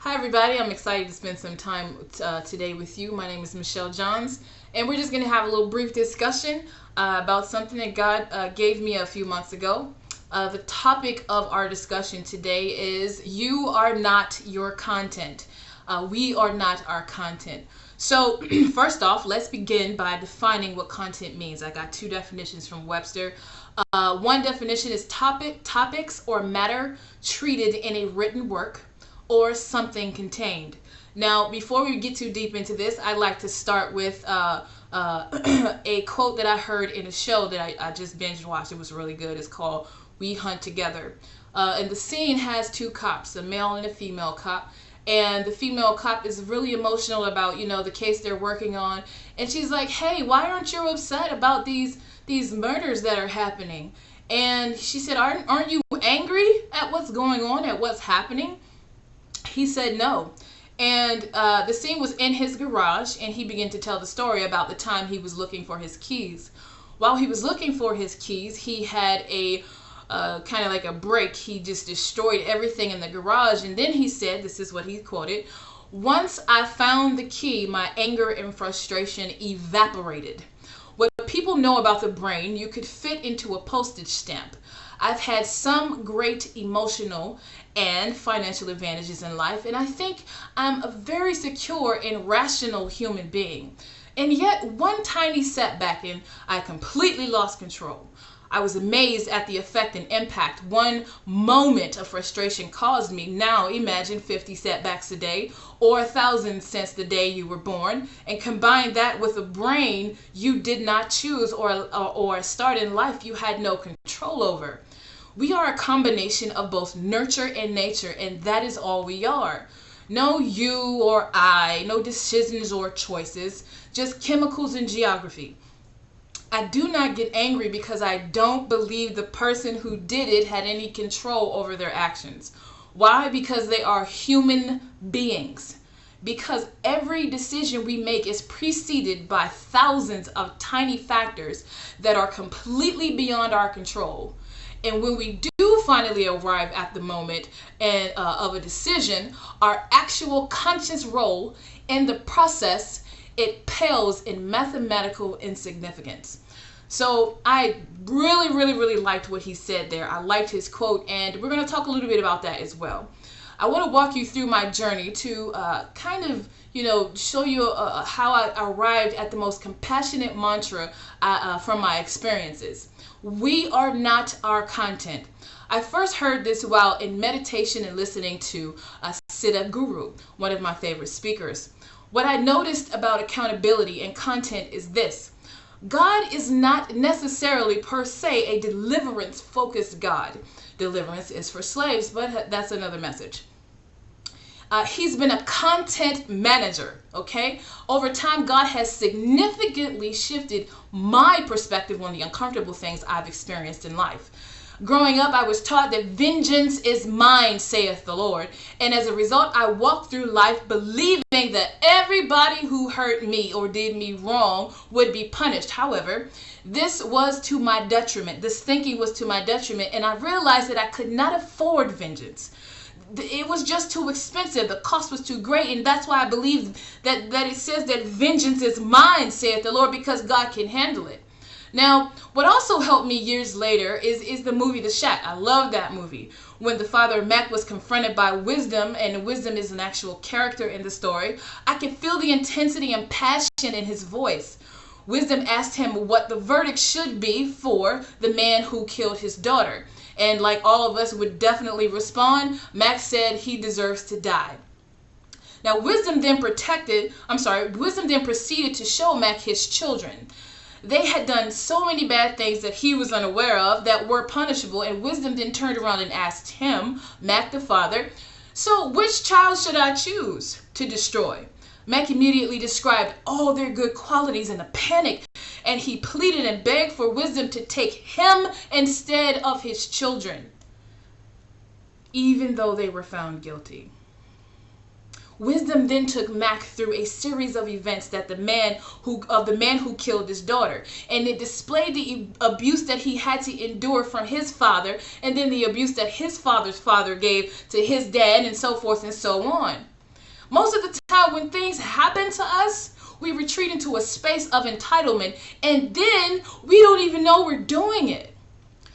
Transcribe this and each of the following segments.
Hi, everybody. I'm excited to spend some time today with you. My name is Michelle Johns, and we're just going to have a little brief discussion about something that God gave me a few months ago. The topic of our discussion today is You Are Not Your Content. We are not our content. So, first off, let's begin by defining what content means. I got two definitions from Webster. One definition is topics or matter treated in a written work or something contained. Now, before we get too deep into this, I'd like to start with a quote that I heard in a show that I just binge watched. It was really good. It's called We Hunt Together. And the scene has two cops, a male and a female cop. And the female cop is really emotional about, the case they're working on. And she's like, hey, why aren't you upset about these murders that are happening? And she said, aren't you angry at what's going on, at what's happening? He said no. And the scene was in his garage, and he began to tell the story about the time he was looking for his keys. While he was looking for his keys, he had a kind of like a break. He just destroyed everything in the garage. And then he said, this is what he quoted, "Once I found the key, my anger and frustration evaporated. What people know about the brain, you could fit into a postage stamp. I've had some great emotional and financial advantages in life, and I think I'm a very secure and rational human being. And yet, one tiny setback and I completely lost control. I was amazed at the effect and impact one moment of frustration caused me. Now imagine 50 setbacks a day or 1,000 since the day you were born, and combine that with a brain you did not choose or a start in life you had no control over. We are a combination of both nurture and nature, and that is all we are. No you or I, no decisions or choices, just chemicals and geography. I do not get angry because I don't believe the person who did it had any control over their actions. Why? Because they are human beings. Because every decision we make is preceded by thousands of tiny factors that are completely beyond our control. And when we do finally arrive at the moment of a decision, our actual conscious role in the process, it pales in mathematical insignificance. So I really liked what he said there. I liked his quote, and we're going to talk a little bit about that as well. I want to walk you through my journey to show you how I arrived at the most compassionate mantra from my experiences. We are not our content. I first heard this while in meditation and listening to Siddha Guru, one of my favorite speakers. What I noticed about accountability and content is this. God is not necessarily per se a deliverance-focused God. Deliverance is for slaves, but that's another message. He's been a content manager, okay? Over time, God has significantly shifted my perspective on the uncomfortable things I've experienced in life. Growing up, I was taught that vengeance is mine, saith the Lord. And as a result, I walked through life believing that everybody who hurt me or did me wrong would be punished. However, this was to my detriment. This thinking was to my detriment. And I realized that I could not afford vengeance. It was just too expensive. The cost was too great. And that's why I believe that it says that vengeance is mine, saith the Lord, because God can handle it. Now, what also helped me years later is the movie The Shack. I love that movie. When the father Mac was confronted by Wisdom, and Wisdom is an actual character in the story, I could feel the intensity and passion in his voice. Wisdom asked him what the verdict should be for the man who killed his daughter. And like all of us would definitely respond, Mac said he deserves to die. Now, Wisdom then proceeded to show Mac his children. They had done so many bad things that he was unaware of that were punishable, and Wisdom then turned around and asked him, Mac the father, so which child should I choose to destroy? Mac immediately described all their good qualities in a panic, and he pleaded and begged for Wisdom to take him instead of his children, even though they were found guilty. Wisdom then took Mac through a series of events that the man who killed his daughter, and it displayed the abuse that he had to endure from his father, and then the abuse that his father's father gave to his dad, and so forth and so on. Most of the time when things happen to us, we retreat into a space of entitlement, and then we don't even know we're doing it.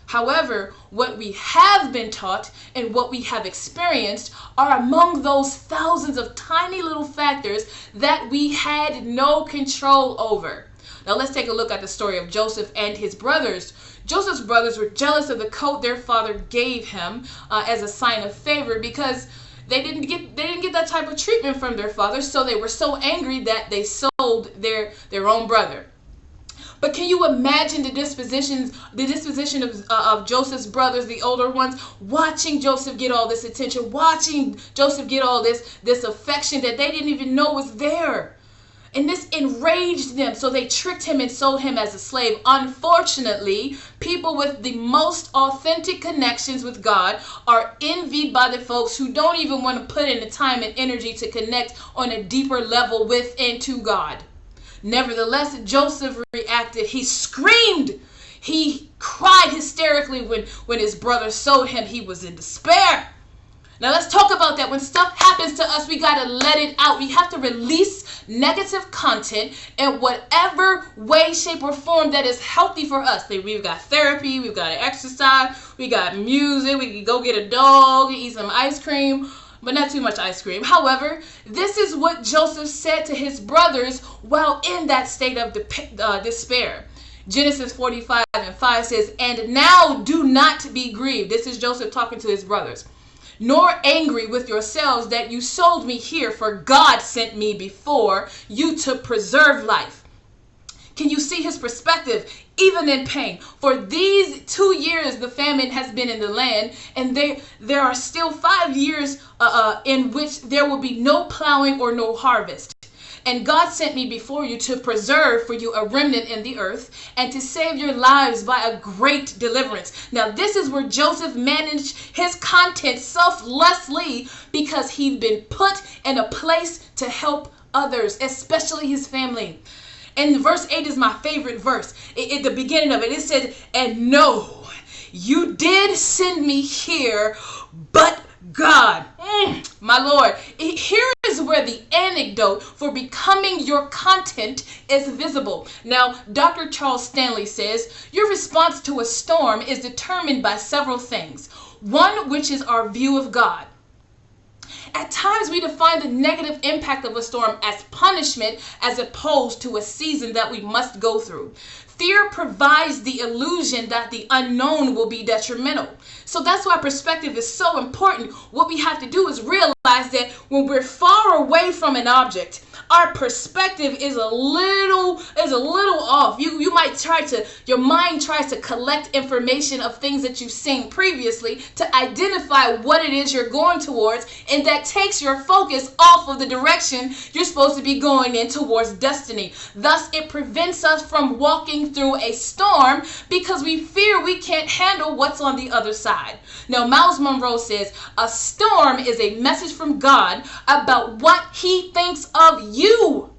However, what we have been taught and what we have experienced are among those thousands of tiny little factors that we had no control over. Now let's take a look at the story of Joseph and his brothers. Joseph's brothers were jealous of the coat their father gave him as a sign of favor, because they didn't get that type of treatment from their father, so they were so angry that they sold their own brother. But can you imagine the disposition of Joseph's brothers, the older ones, watching Joseph get all this attention, watching Joseph get all this affection that they didn't even know was there? And this enraged them, so they tricked him and sold him as a slave. Unfortunately, people with the most authentic connections with God are envied by the folks who don't even want to put in the time and energy to connect on a deeper level with and to God. Nevertheless, Joseph reacted. He screamed. He cried hysterically when his brothers sold him. He was in despair. Now let's talk about that. When stuff happens to us, we got to let it out. We have to release negative content in whatever way, shape, or form that is healthy for us. We've got therapy, we've got exercise, we got music, we can go get a dog, eat some ice cream, but not too much ice cream. However, this is what Joseph said to his brothers while in that state of despair. Genesis 45:5 says, "And now do not be grieved." This is Joseph talking to his brothers. "Nor angry with yourselves that you sold me here, for God sent me before you to preserve life." Can you see his perspective? Even in pain. For these 2 years the famine has been in the land, and there are still 5 years in which there will be no plowing or no harvest. "And God sent me before you to preserve for you a remnant in the earth, and to save your lives by a great deliverance." Now this is where Joseph managed his content selflessly, because he'd been put in a place to help others, especially his family. And verse 8 is my favorite verse. At the beginning of it, it said, "And no, you did send me here, but God." My Lord, here is where the antidote for becoming your content is visible. Now, Dr. Charles Stanley says, your response to a storm is determined by several things. One, which is our view of God. At times, we define the negative impact of a storm as punishment as opposed to a season that we must go through. Fear provides the illusion that the unknown will be detrimental. So that's why perspective is so important. What we have to do is realize that when we're far away from an object, our perspective is a little off. You might your mind tries to collect information of things that you've seen previously to identify what it is you're going towards, and that takes your focus off of the direction you're supposed to be going in towards destiny. Thus, it prevents us from walking through a storm because we fear we can't handle what's on the other side. Now, Miles Monroe says, a storm is a message from God about what he thinks of you.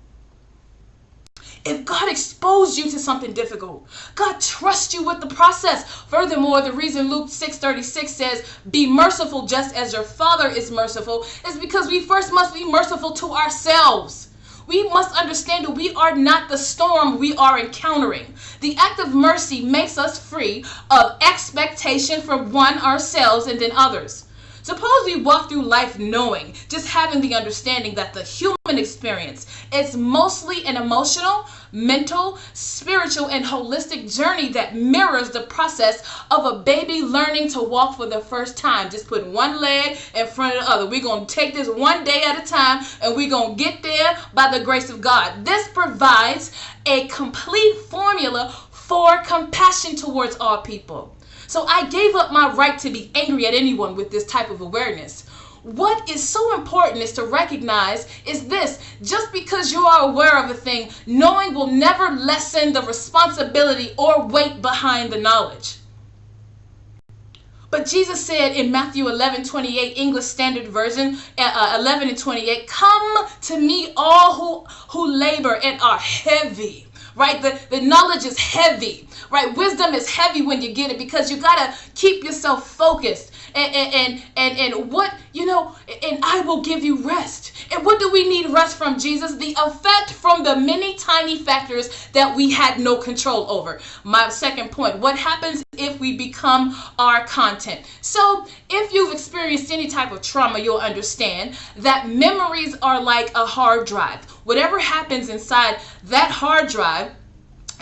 If God exposed you to something difficult, God trusts you with the process. Furthermore, the reason Luke 6:36 says, "Be merciful just as your Father is merciful," is because we first must be merciful to ourselves. We must understand that we are not the storm we are encountering. The act of mercy makes us free of expectation from one, ourselves, and then others. Suppose we walk through life knowing, just having the understanding that the human experience is mostly an emotional, mental, spiritual, and holistic journey that mirrors the process of a baby learning to walk for the first time. Just put one leg in front of the other. We're going to take this one day at a time, and we're going to get there by the grace of God. This provides a complete formula for compassion towards all people. So I gave up my right to be angry at anyone with this type of awareness. What is so important is to recognize is this: just because you are aware of a thing, knowing will never lessen the responsibility or weight behind the knowledge. But Jesus said in Matthew 11:28, English Standard Version, 11 and 28, "Come to me all who labor and are heavy." Right? The knowledge is heavy. Right? Wisdom is heavy when you get it, because you got to keep yourself focused. And what, and I will give you rest. And what do we need rest from, Jesus? The effect from the many tiny factors that we had no control over. My second point, what happens if we become our content? So if you've experienced any type of trauma, you'll understand that memories are like a hard drive. Whatever happens inside that hard drive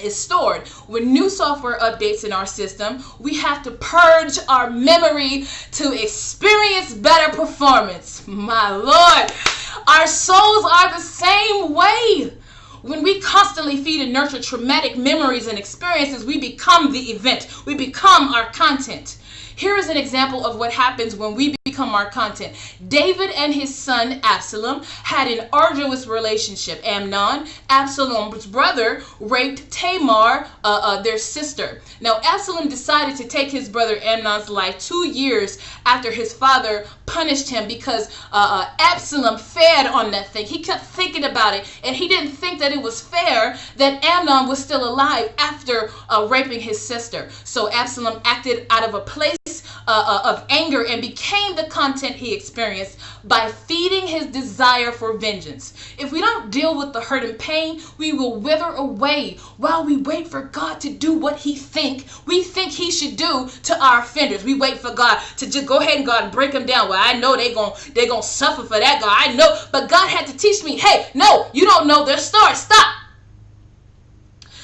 is stored. When new software updates in our system, we have to purge our memory to experience better performance. My Lord, our souls are the same way. When we constantly feed and nurture traumatic memories and experiences, we become the event. We become our content. Here is an example of what happens when we become our content. David and his son Absalom had an arduous relationship. Amnon, Absalom's brother, raped Tamar, their sister. Now Absalom decided to take his brother Amnon's life 2 years after his father punished him because Absalom fed on that thing. He kept thinking about it, and he didn't think that it was fair that Amnon was still alive after raping his sister. So Absalom acted out of a place of anger and became the content he experienced by feeding his desire for vengeance. If we don't deal with the hurt and pain, we will wither away while we wait for God to do what we think he should do to our offenders. We wait for God to just go ahead and God break them down. Well, I know they're gonna suffer for that, God. I know, but God had to teach me, hey, no, you don't know their story. Stop.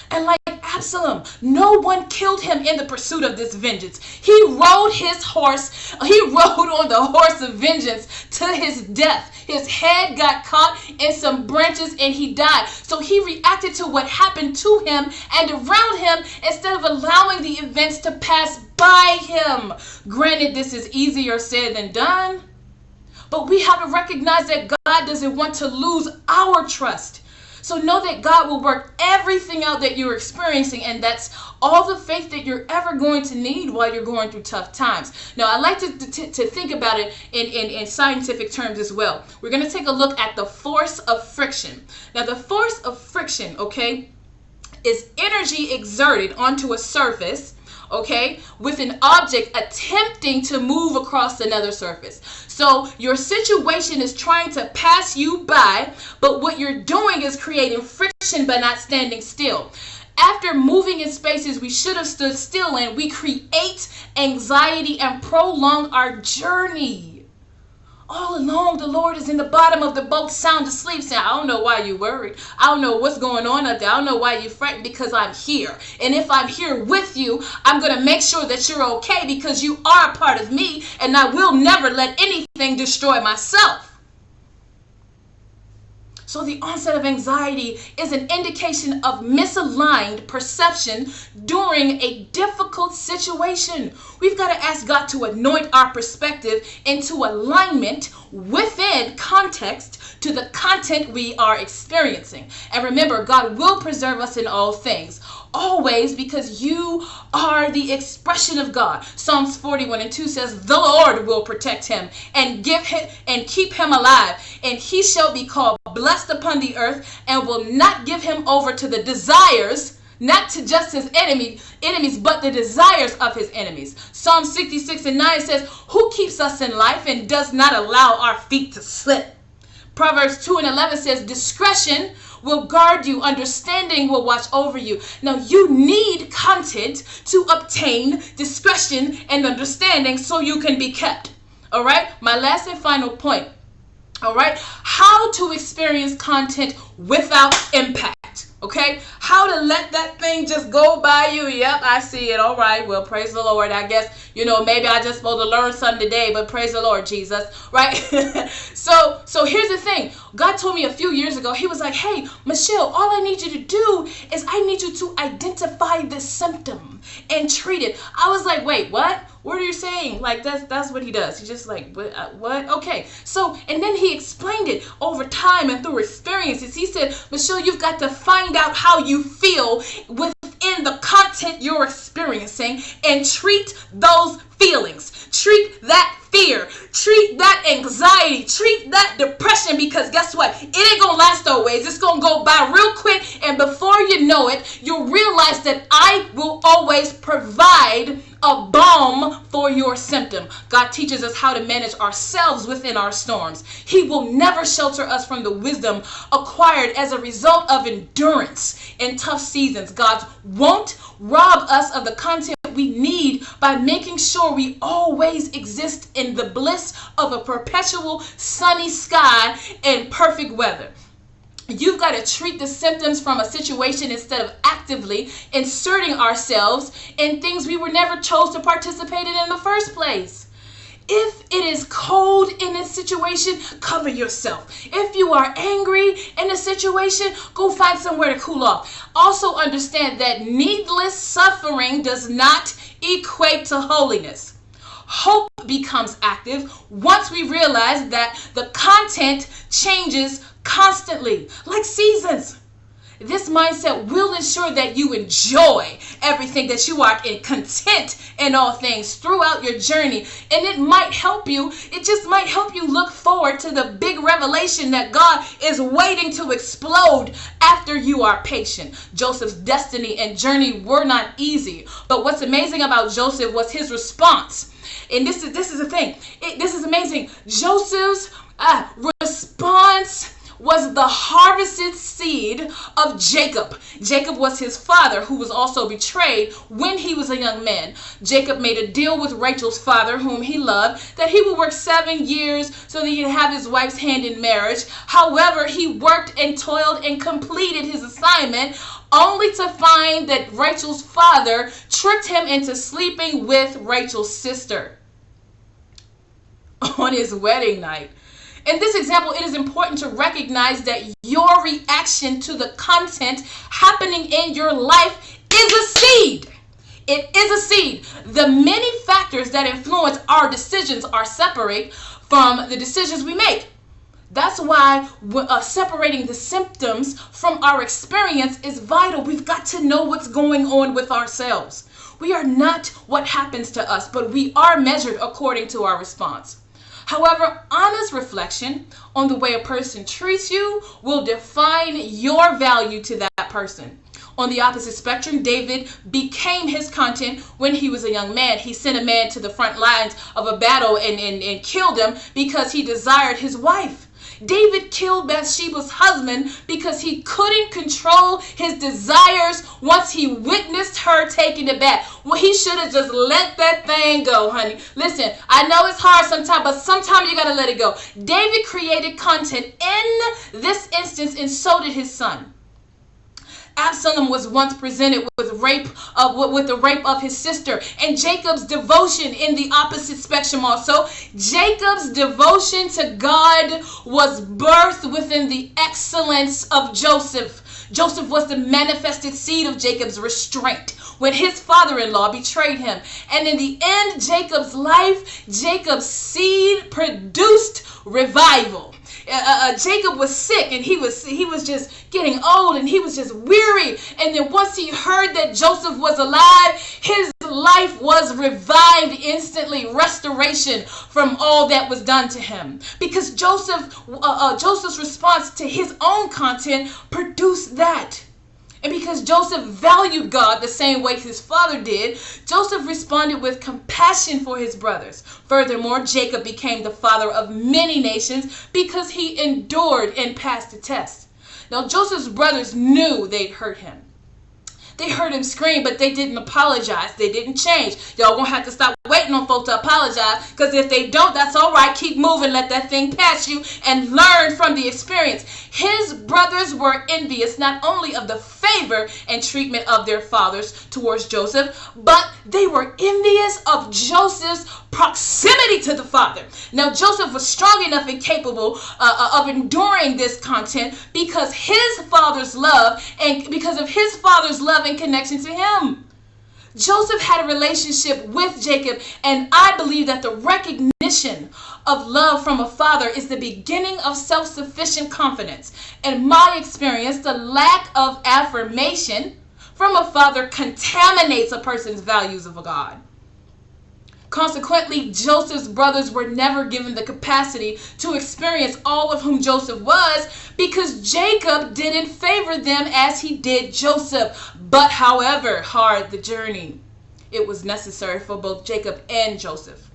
And like Absalom, no one killed him in the pursuit of this vengeance. He rode on the horse of vengeance to his death. His head got caught in some branches and he died. So he reacted to what happened to him and around him instead of allowing the events to pass by him. Granted, this is easier said than done, but we have to recognize that God doesn't want to lose our trust. So know that God will work everything out that you're experiencing, and that's all the faith that you're ever going to need while you're going through tough times. Now, I like to think about it in scientific terms as well. We're going to take a look at the force of friction. Now, the force of friction, okay, is energy exerted onto a surface, okay, with an object attempting to move across another surface. So your situation is trying to pass you by, but what you're doing is creating friction by not standing still. After moving in spaces we should have stood still in, we create anxiety and prolong our journey. All along, the Lord is in the bottom of the boat, sound asleep, saying, I don't know why you're worried. I don't know what's going on up there. I don't know why you're fretting, because I'm here. And if I'm here with you, I'm going to make sure that you're okay, because you are a part of me, and I will never let anything destroy myself. So the onset of anxiety is an indication of misaligned perception during a difficult situation. We've got to ask God to anoint our perspective into alignment within context to the content we are experiencing. And remember, God will preserve us in all things. Always, because you are the expression of God. Psalms 41:2 says, the Lord will protect him and give him and keep him alive, and he shall be called blessed upon the earth, and will not give him over to the desires, not to just his enemies, but the desires of his enemies. Psalm 66:9 says, who keeps us in life and does not allow our feet to slip? Proverbs 2:11 says, discretion will guard you, understanding will watch over you. Now you need content to obtain discretion and understanding so you can be kept. All right, my last and final point. All right, how to experience content without impact. Okay, how to let that thing just go by you. Yep, I see it. All right, well, praise the Lord. I guess, maybe I just supposed to learn something today, but praise the Lord, Jesus, right? So here's the thing. God told me a few years ago, he was like, hey, Michelle, all I need you to do is I need you to identify the symptom and treat it. I was like, wait, what? What are you saying? Like, that's what he does. He's just like, what? Okay. So, and then he explained it over time and through experiences. He said, Michelle, you've got to find out how you feel within the content you're experiencing and treat those feelings. Treat that fear. Treat that anxiety. Treat that depression, because guess what? It ain't going to last always. It's going to go by real quick, and before you know it, you'll realize that I will always provide a balm for your symptom. God teaches us how to manage ourselves within our storms. He will never shelter us from the wisdom acquired as a result of endurance in tough seasons. God won't rob us of the content we need by making sure we always exist in the bliss of a perpetual sunny sky and perfect weather. You've got to treat the symptoms from a situation instead of actively inserting ourselves in things we were never chose to participate in the first place. If it is cold in a situation, cover yourself. If you are angry in a situation, go find somewhere to cool off. Also understand that needless suffering does not equate to holiness. Hope becomes active once we realize that the content changes constantly, like seasons. This mindset will ensure that you enjoy everything, that you are content in all things throughout your journey. And it just might help you look forward to the big revelation that God is waiting to explode after you are patient. Joseph's destiny and journey were not easy, but what's amazing about Joseph was his response. And this is the thing. This is amazing. Joseph's response was the harvested seed of Jacob. Jacob was his father, who was also betrayed when he was a young man. Jacob made a deal with Rachel's father, whom he loved, that he would work 7 years so that he could have his wife's hand in marriage. However, he worked and toiled and completed his assignment, only to find that Rachel's father tricked him into sleeping with Rachel's sister on his wedding night. In this example, it is important to recognize that your reaction to the content happening in your life is a seed. It is a seed. The many factors that influence our decisions are separate from the decisions we make. That's why separating the symptoms from our experience is vital. We've got to know what's going on with ourselves. We are not what happens to us, but we are measured according to our response. However, honest reflection on the way a person treats you will define your value to that person. On the opposite spectrum, David became his content when he was a young man. He sent a man to the front lines of a battle and killed him because he desired his wife. David killed Bathsheba's husband because he couldn't control his desires once he witnessed her taking a bath. Well, he should have just let that thing go, honey. Listen, I know it's hard sometimes, but sometimes you got to let it go. David created content in this instance, and so did his son. Absalom was once presented with the rape of his sister, and Jacob's devotion in the opposite spectrum also. Jacob's devotion to God was birthed within the excellence of Joseph. Joseph was the manifested seed of Jacob's restraint when his father-in-law betrayed him. And in the end, Jacob's seed produced revival. Jacob was sick, and he was just getting old, and he was just weary. And then once he heard that Joseph was alive, his life was revived instantly. Restoration from all that was done to him, because Joseph's response to his own content produced that. And because Joseph valued God the same way his father did, Joseph responded with compassion for his brothers. Furthermore, Jacob became the father of many nations because he endured and passed the test. Now, Joseph's brothers knew they'd hurt him. They heard him scream, but they didn't apologize. They didn't change. Y'all won't have to stop waiting on folks to apologize, because if they don't, that's all right. Keep moving. Let that thing pass you and learn from the experience. His brothers were envious not only of the favor and treatment of their fathers towards Joseph, but they were envious of Joseph's proximity to the father. Now, Joseph was strong enough and capable of enduring this content because his father's love and because of his father's love and connection to him. Joseph had a relationship with Jacob, and I believe that the recognition of love from a father is the beginning of self-sufficient confidence. In my experience, the lack of affirmation from a father contaminates a person's values of a God. Consequently, Joseph's brothers were never given the capacity to experience all of whom Joseph was, because Jacob didn't favor them as he did Joseph. But however hard the journey, it was necessary for both Jacob and Joseph.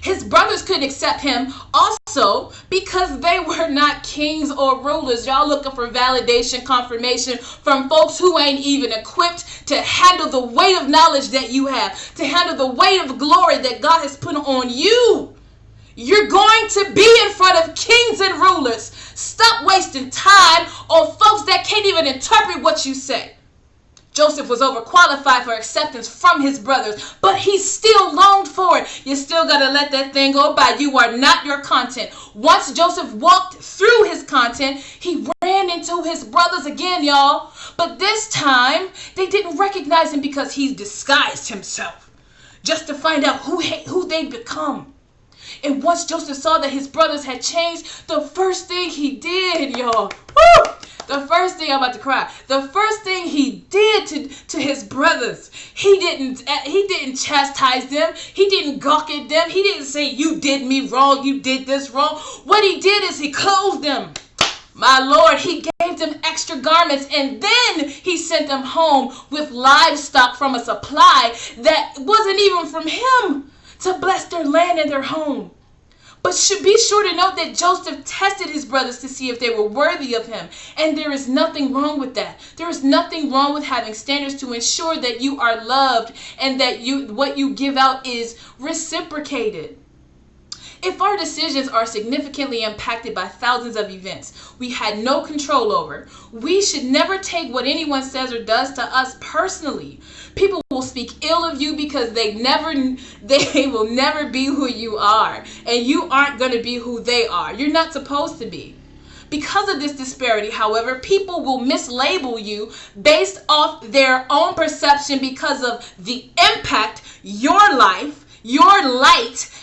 His brothers couldn't accept him also because they were not kings or rulers. Y'all looking for validation, confirmation from folks who ain't even equipped to handle the weight of knowledge that you have, to handle the weight of glory that God has put on you. You're going to be in front of kings and rulers. Stop wasting time on folks that can't even interpret what you say. Joseph was overqualified for acceptance from his brothers, but he still longed for it. You still got to let that thing go by. You are not your content. Once Joseph walked through his content, he ran into his brothers again, y'all. But this time, they didn't recognize him because he disguised himself just to find out who they'd become. And once Joseph saw that his brothers had changed, the first thing he did, y'all, the first thing, I'm about to cry. The first thing he did to his brothers, he didn't chastise them. He didn't gawk at them. He didn't say, you did me wrong. You did this wrong. What he did is he clothed them. My Lord, he gave them extra garments, and then he sent them home with livestock from a supply that wasn't even from him to bless their land and their home. But should be sure to note that Joseph tested his brothers to see if they were worthy of him. And there is nothing wrong with that. There is nothing wrong with having standards to ensure that you are loved and that what you give out is reciprocated. If our decisions are significantly impacted by thousands of events we had no control over, we should never take what anyone says or does to us personally. People will speak ill of you because they will never be who you are, and you aren't going to be who they are. You're not supposed to be. Because of this disparity, however, people will mislabel you based off their own perception because of the impact your light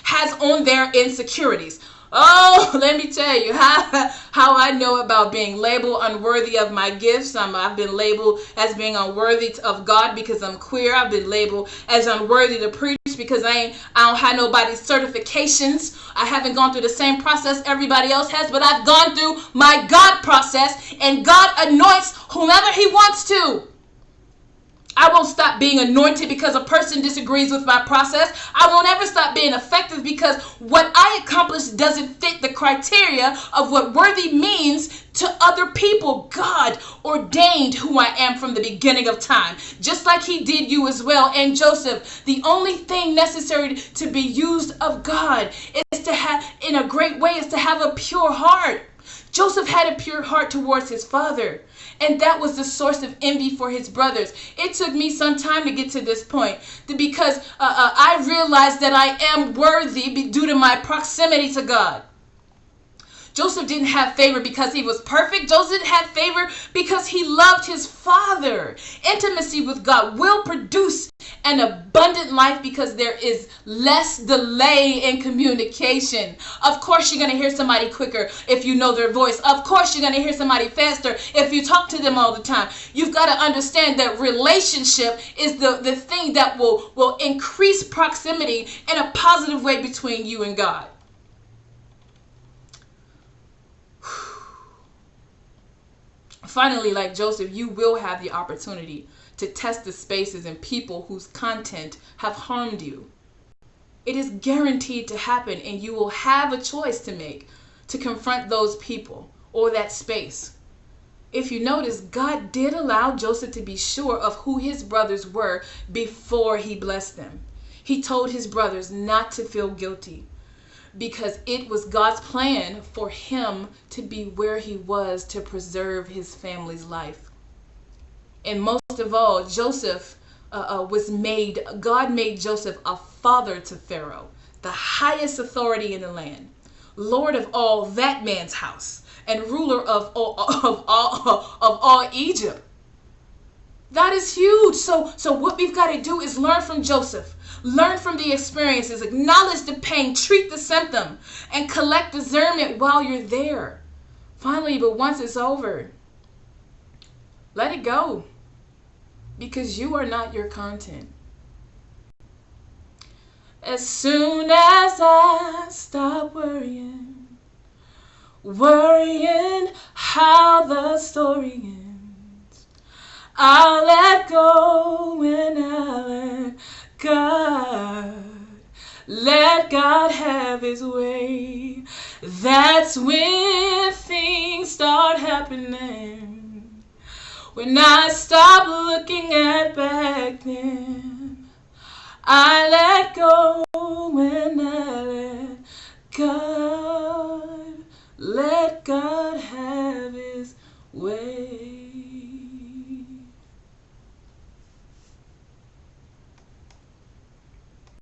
has on their insecurities. Oh, let me tell you how I know about being labeled unworthy of my gifts. I've been labeled as being unworthy of God because I'm queer. I've been labeled as unworthy to preach because I don't have nobody's certifications. I haven't gone through the same process everybody else has, but I've gone through my God process, and God anoints whomever he wants to. I won't stop being anointed because a person disagrees with my process. I won't ever stop being effective because what I accomplish doesn't fit the criteria of what worthy means to other people. God ordained who I am from the beginning of time, just like he did you as well. And Joseph, the only thing necessary to be used of God is to have, in a great way, is to have a pure heart. Joseph had a pure heart towards his father, and that was the source of envy for his brothers. It took me some time to get to this point because I realized that I am worthy due to my proximity to God. Joseph didn't have favor because he was perfect. Joseph had favor because he loved his father. Intimacy with God will produce an abundant life because there is less delay in communication. Of course, you're going to hear somebody quicker if you know their voice. Of course, you're going to hear somebody faster if you talk to them all the time. You've got to understand that relationship is the thing that will increase proximity in a positive way between you and God. Finally, like Joseph, you will have the opportunity to test the spaces and people whose content have harmed you. It is guaranteed to happen, and you will have a choice to make to confront those people or that space. If you notice, God did allow Joseph to be sure of who his brothers were before he blessed them. He told his brothers not to feel guilty, because it was God's plan for him to be where he was to preserve his family's life. And most of all, Joseph God made Joseph a father to Pharaoh, the highest authority in the land, Lord of all that man's house, and ruler of all Egypt. That is huge. So what we've got to do is learn from Joseph. Learn from the experiences, acknowledge the pain, treat the symptom, and collect discernment while you're there. Finally, but once it's over, let it go, because you are not your content. As soon as I stop worrying how the story ends, I'll let go and I'll let God. Let God have his way. That's when things start happening. When I stop looking at back then, I let go when I let God. Let